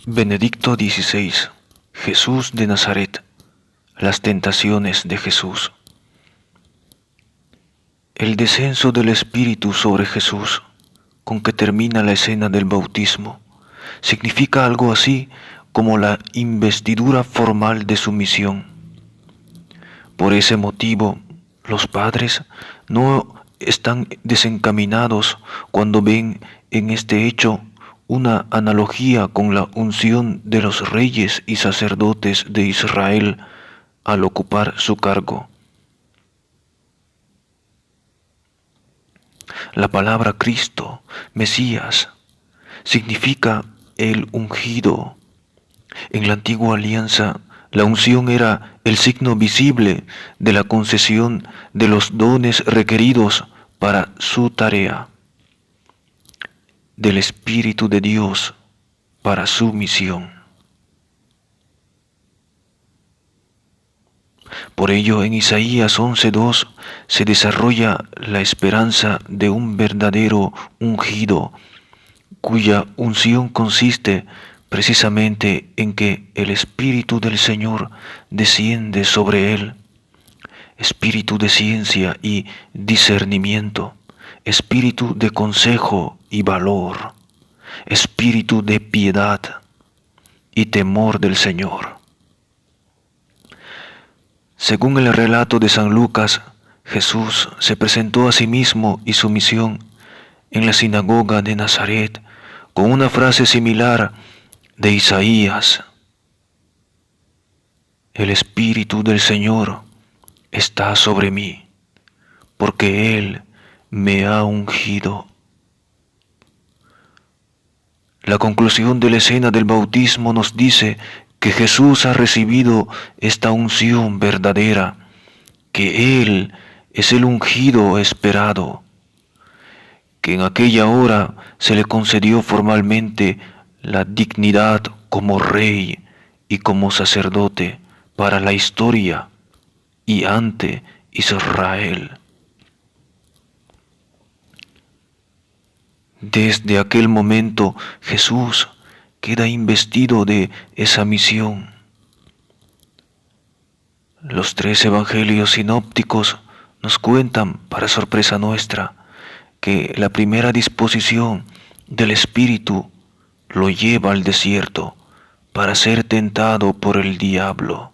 Benedicto XVI. Jesús de Nazaret. Las tentaciones de Jesús. El descenso del Espíritu sobre Jesús, con que termina la escena del bautismo, significa algo así como la investidura formal de su misión. Por ese motivo, los padres no están desencaminados cuando ven en este hecho una analogía con la unción de los reyes y sacerdotes de Israel al ocupar su cargo. La palabra Cristo, Mesías, significa el ungido. En la antigua alianza, la unción era el signo visible de la concesión de los dones requeridos para su tarea, del Espíritu de Dios para su misión. Por ello, en Isaías 11:2 se desarrolla la esperanza de un verdadero ungido, cuya unción consiste precisamente en que el Espíritu del Señor desciende sobre él, espíritu de ciencia y discernimiento, espíritu de consejo y valor, espíritu de piedad y temor del Señor. Según el relato de San Lucas, Jesús se presentó a sí mismo y su misión en la sinagoga de Nazaret con una frase similar de Isaías: el Espíritu del Señor está sobre mí, porque Él me ha ungido. La conclusión de la escena del bautismo nos dice que Jesús ha recibido esta unción verdadera, que Él es el ungido esperado, que en aquella hora se le concedió formalmente la dignidad como rey y como sacerdote para la historia y ante Israel. Desde aquel momento Jesús queda investido de esa misión. Los 3 evangelios sinópticos nos cuentan, para sorpresa nuestra, que la primera disposición del Espíritu lo lleva al desierto para ser tentado por el diablo.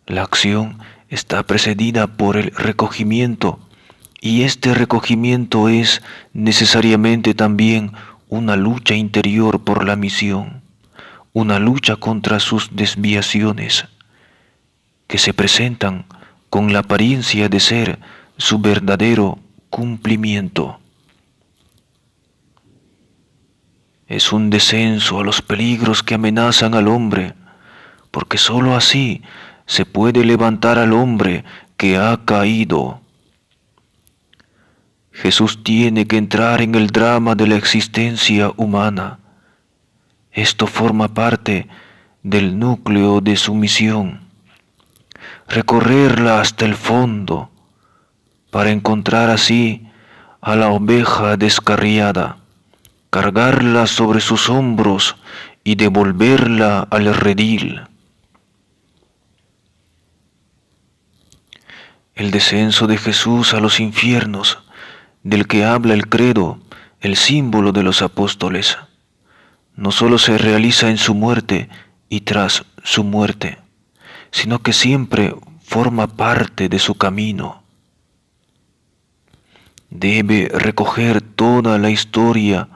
La acción está precedida por el recogimiento, y este recogimiento es necesariamente también una lucha interior por la misión, una lucha contra sus desviaciones, que se presentan con la apariencia de ser su verdadero cumplimiento. Es un descenso a los peligros que amenazan al hombre, porque sólo así se puede levantar al hombre que ha caído. Jesús tiene que entrar en el drama de la existencia humana. Esto forma parte del núcleo de su misión. Recorrerla hasta el fondo para encontrar así a la oveja descarriada, cargarla sobre sus hombros y devolverla al redil. El descenso de Jesús a los infiernos, del que habla el credo, el símbolo de los apóstoles, no solo se realiza en su muerte y tras su muerte, sino que siempre forma parte de su camino. Debe recoger toda la historia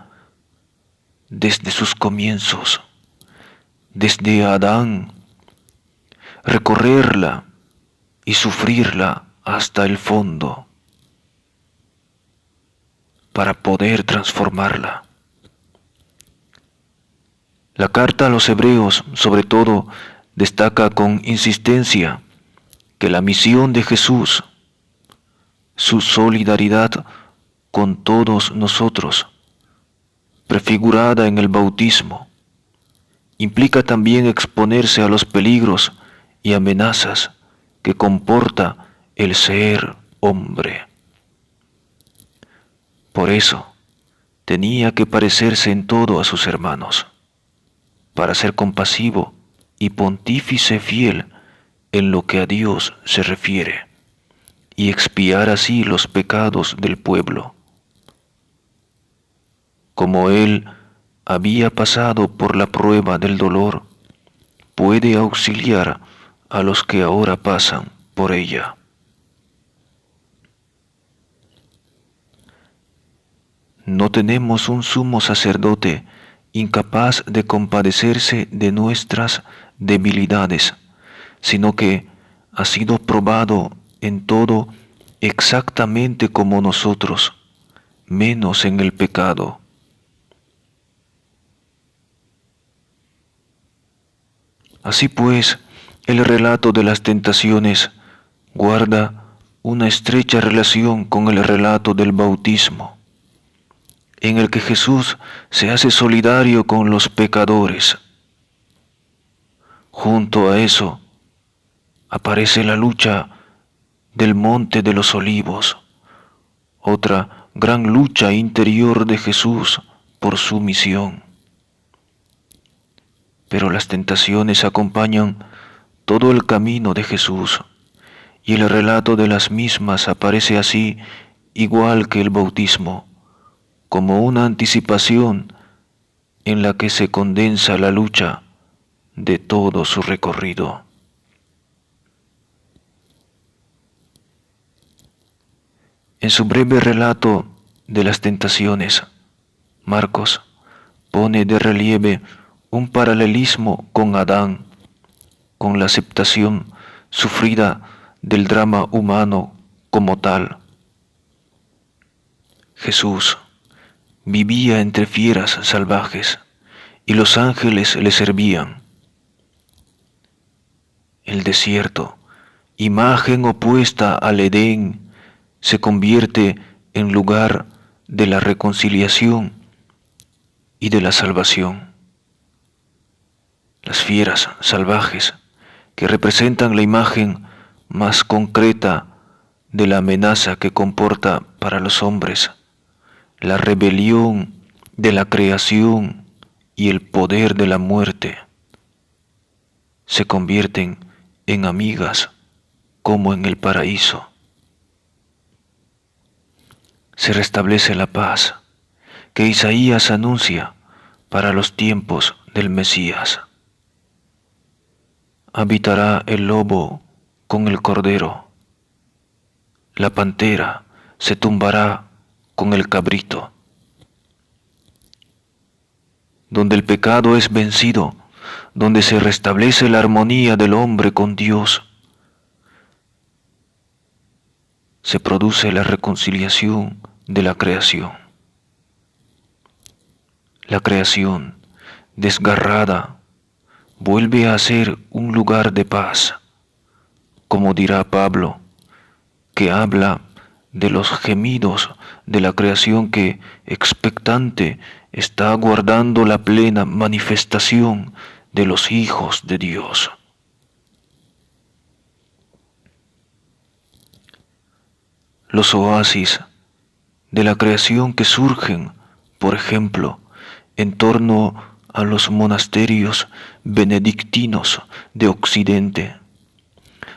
desde sus comienzos, desde Adán, recorrerla y sufrirla hasta el fondo, para poder transformarla. La carta a los Hebreos, sobre todo, destaca con insistencia que la misión de Jesús, su solidaridad con todos nosotros, prefigurada en el bautismo, implica también exponerse a los peligros y amenazas que comporta el ser hombre. Por eso, tenía que parecerse en todo a sus hermanos, para ser compasivo y pontífice fiel en lo que a Dios se refiere, y expiar así los pecados del pueblo. Como Él había pasado por la prueba del dolor, puede auxiliar a los que ahora pasan por ella. No tenemos un sumo sacerdote incapaz de compadecerse de nuestras debilidades, sino que ha sido probado en todo exactamente como nosotros, menos en el pecado. Así pues, el relato de las tentaciones guarda una estrecha relación con el relato del bautismo, en el que Jesús se hace solidario con los pecadores. Junto a eso aparece la lucha del Monte de los Olivos, otra gran lucha interior de Jesús por su misión. Pero las tentaciones acompañan todo el camino de Jesús, y el relato de las mismas aparece así igual que el bautismo, como una anticipación en la que se condensa la lucha de todo su recorrido. En su breve relato de las tentaciones, Marcos pone de relieve un paralelismo con Adán, con la aceptación sufrida del drama humano como tal. Jesús vivía entre fieras salvajes y los ángeles le servían. El desierto, imagen opuesta al Edén, se convierte en lugar de la reconciliación y de la salvación. Las fieras salvajes, que representan la imagen más concreta de la amenaza que comporta para los hombres la rebelión de la creación y el poder de la muerte, se convierten en amigas como en el paraíso. Se restablece la paz que Isaías anuncia para los tiempos del Mesías. Habitará el lobo con el cordero, la pantera se tumbará con el cabrito. Donde el pecado es vencido, donde se restablece la armonía del hombre con Dios, se produce la reconciliación de la creación. La creación, desgarrada, vuelve a ser un lugar de paz, como dirá Pablo, que habla de los gemidos de la creación que, expectante, está aguardando la plena manifestación de los hijos de Dios. Los oasis de la creación que surgen, por ejemplo, en torno a los monasterios benedictinos de Occidente,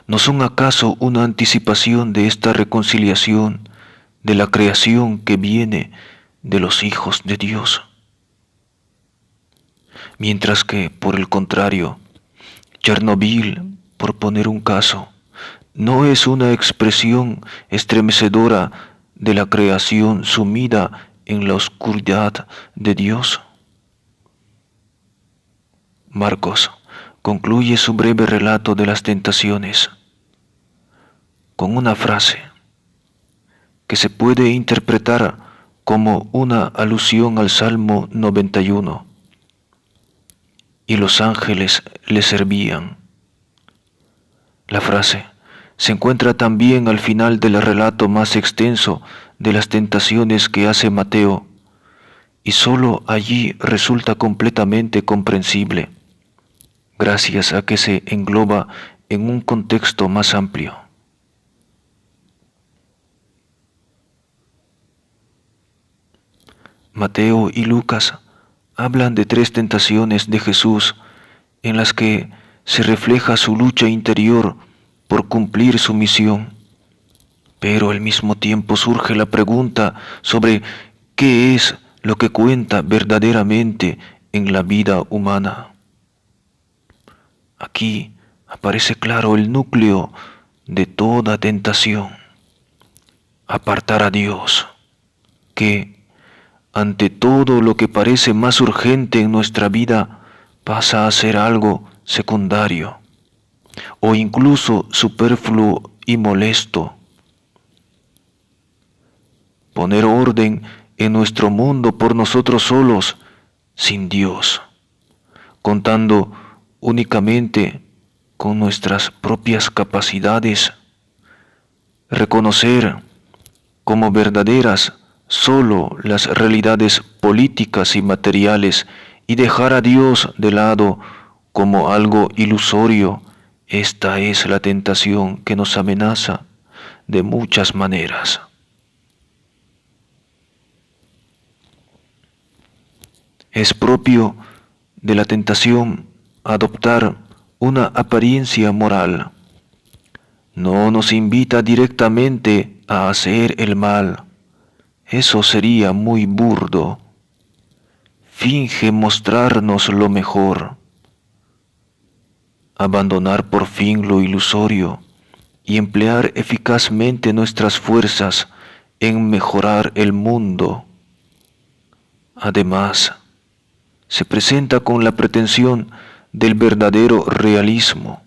¿no son acaso una anticipación de esta reconciliación de la creación que viene de los hijos de Dios? Mientras que, por el contrario, Chernobyl, por poner un caso, no es una expresión estremecedora de la creación sumida en la oscuridad de Dios. Marcos concluye su breve relato de las tentaciones con una frase que se puede interpretar como una alusión al Salmo 91. Y los ángeles le servían. La frase se encuentra también al final del relato más extenso de las tentaciones que hace Mateo, y sólo allí resulta completamente comprensible, gracias a que se engloba en un contexto más amplio. Mateo y Lucas hablan de 3 tentaciones de Jesús en las que se refleja su lucha interior por cumplir su misión. Pero al mismo tiempo surge la pregunta sobre qué es lo que cuenta verdaderamente en la vida humana. Aquí aparece claro el núcleo de toda tentación: apartar a Dios, que, ante todo lo que parece más urgente en nuestra vida, pasa a ser algo secundario o incluso superfluo y molesto. Poner orden en nuestro mundo por nosotros solos, sin Dios, contando únicamente con nuestras propias capacidades, reconocer como verdaderas solo las realidades políticas y materiales y dejar a Dios de lado como algo ilusorio. Esta es la tentación que nos amenaza de muchas maneras. Es propio de la tentación adoptar una apariencia moral. No nos invita directamente a hacer el mal. Eso sería muy burdo. Finge mostrarnos lo mejor. Abandonar por fin lo ilusorio y emplear eficazmente nuestras fuerzas en mejorar el mundo. Además, se presenta con la pretensión del verdadero realismo.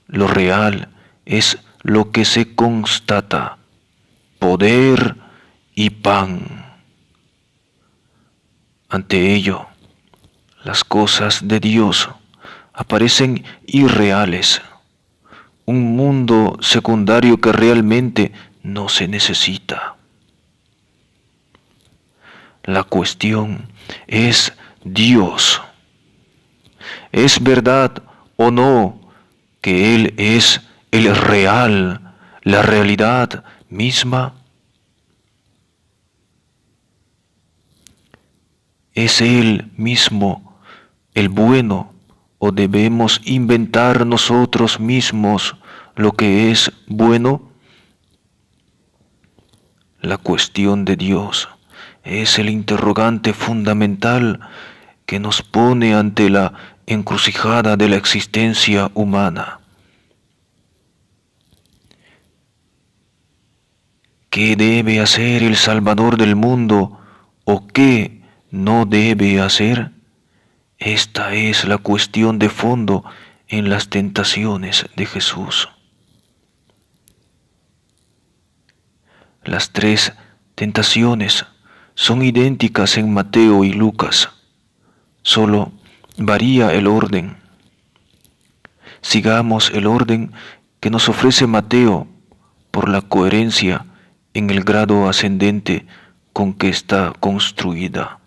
Lo real es lo que se constata: poder y pan. Ante ello, las cosas de Dios aparecen irreales, un mundo secundario que realmente no se necesita. La cuestión es Dios. ¿Es verdad o no que Él es el real, la realidad misma? ¿Es Él mismo el bueno o debemos inventar nosotros mismos lo que es bueno? La cuestión de Dios es el interrogante fundamental que nos pone ante la encrucijada de la existencia humana. ¿Qué debe hacer el Salvador del mundo o qué no debe hacer? Esta es la cuestión de fondo en las tentaciones de Jesús. Las 3 tentaciones son idénticas en Mateo y Lucas, solo varía el orden. Sigamos el orden que nos ofrece Mateo por la coherencia en el grado ascendente con que está construida.